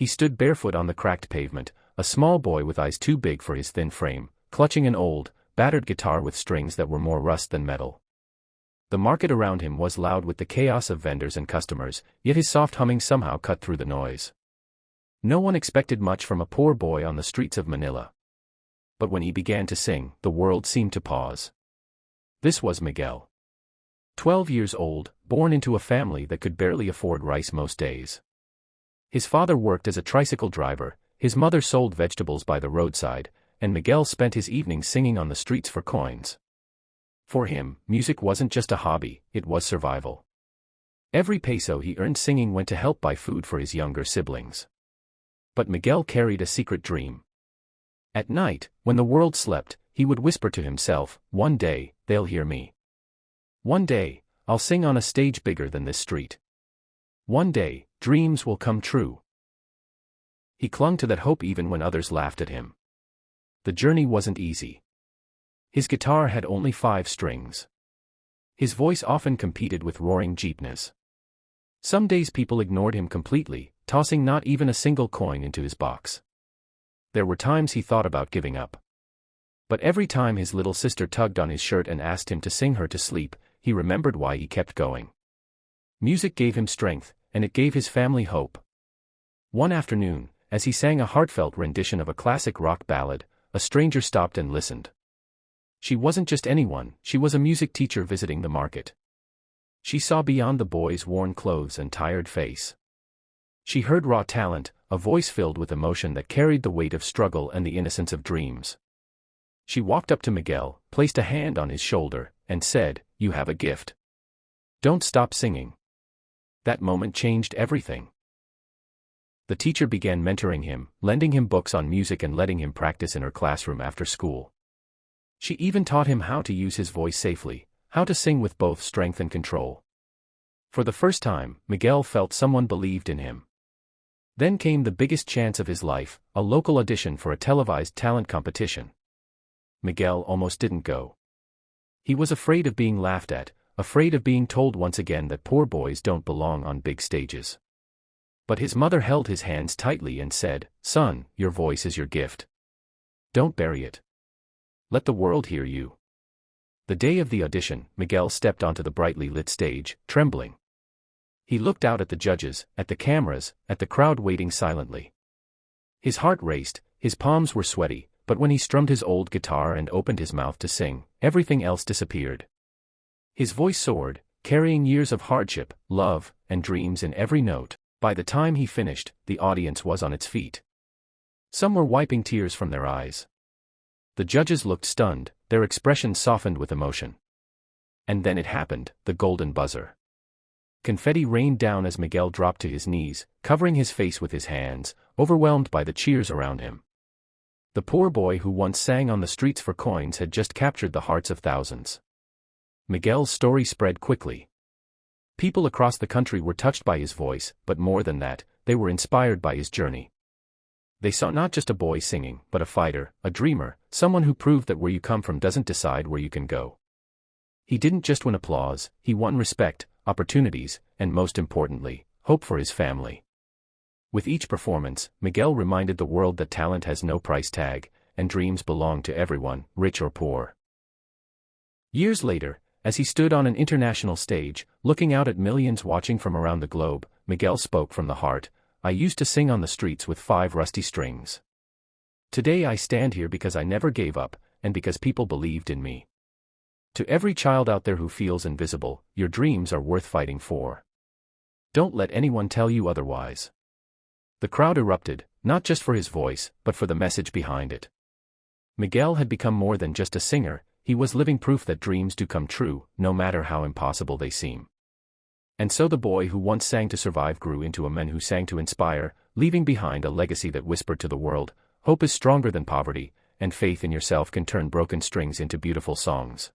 He stood barefoot on the cracked pavement, a small boy with eyes too big for his thin frame, clutching an old, battered guitar with strings that were more rust than metal. The market around him was loud with the chaos of vendors and customers, yet his soft humming somehow cut through the noise. No one expected much from a poor boy on the streets of Manila. But when he began to sing, the world seemed to pause. This was Miguel. 12 years old, born into a family that could barely afford rice most days. His father worked as a tricycle driver, his mother sold vegetables by the roadside, and Miguel spent his evenings singing on the streets for coins. For him, music wasn't just a hobby, it was survival. Every peso he earned singing went to help buy food for his younger siblings. But Miguel carried a secret dream. At night, when the world slept, he would whisper to himself, "One day, they'll hear me. One day, I'll sing on a stage bigger than this street. One day, dreams will come true." He clung to that hope even when others laughed at him. The journey wasn't easy. His guitar had only 5 strings. His voice often competed with roaring jeepneys. Some days people ignored him completely, tossing not even a single coin into his box. There were times he thought about giving up. But every time his little sister tugged on his shirt and asked him to sing her to sleep, he remembered why he kept going. Music gave him strength, and it gave his family hope. One afternoon, as he sang a heartfelt rendition of a classic rock ballad, a stranger stopped and listened. She wasn't just anyone, she was a music teacher visiting the market. She saw beyond the boy's worn clothes and tired face. She heard raw talent, a voice filled with emotion that carried the weight of struggle and the innocence of dreams. She walked up to Miguel, placed a hand on his shoulder, and said, "You have a gift. Don't stop singing." That moment changed everything. The teacher began mentoring him, lending him books on music and letting him practice in her classroom after school. She even taught him how to use his voice safely, how to sing with both strength and control. For the first time, Miguel felt someone believed in him. Then came the biggest chance of his life, a local audition for a televised talent competition. Miguel almost didn't go. He was afraid of being laughed at, afraid of being told once again that poor boys don't belong on big stages. But his mother held his hands tightly and said, "Son, your voice is your gift. Don't bury it. Let the world hear you." The day of the audition, Miguel stepped onto the brightly lit stage, trembling. He looked out at the judges, at the cameras, at the crowd waiting silently. His heart raced, his palms were sweaty, but when he strummed his old guitar and opened his mouth to sing, everything else disappeared. His voice soared, carrying years of hardship, love, and dreams in every note. By the time he finished, the audience was on its feet. Some were wiping tears from their eyes. The judges looked stunned, their expressions softened with emotion. And then it happened, the golden buzzer. Confetti rained down as Miguel dropped to his knees, covering his face with his hands, overwhelmed by the cheers around him. The poor boy who once sang on the streets for coins had just captured the hearts of thousands. Miguel's story spread quickly. People across the country were touched by his voice, but more than that, they were inspired by his journey. They saw not just a boy singing, but a fighter, a dreamer, someone who proved that where you come from doesn't decide where you can go. He didn't just win applause, he won respect, opportunities, and most importantly, hope for his family. With each performance, Miguel reminded the world that talent has no price tag, and dreams belong to everyone, rich or poor. Years later, as he stood on an international stage, looking out at millions watching from around the globe, Miguel spoke from the heart. "I used to sing on the streets with 5 rusty strings. Today I stand here because I never gave up, and because people believed in me." To every child out there who feels invisible, your dreams are worth fighting for. Don't let anyone tell you otherwise. The crowd erupted, not just for his voice, but for the message behind it. Miguel had become more than just a singer, he was living proof that dreams do come true, no matter how impossible they seem. And so the boy who once sang to survive grew into a man who sang to inspire, leaving behind a legacy that whispered to the world, hope is stronger than poverty, and faith in yourself can turn broken strings into beautiful songs.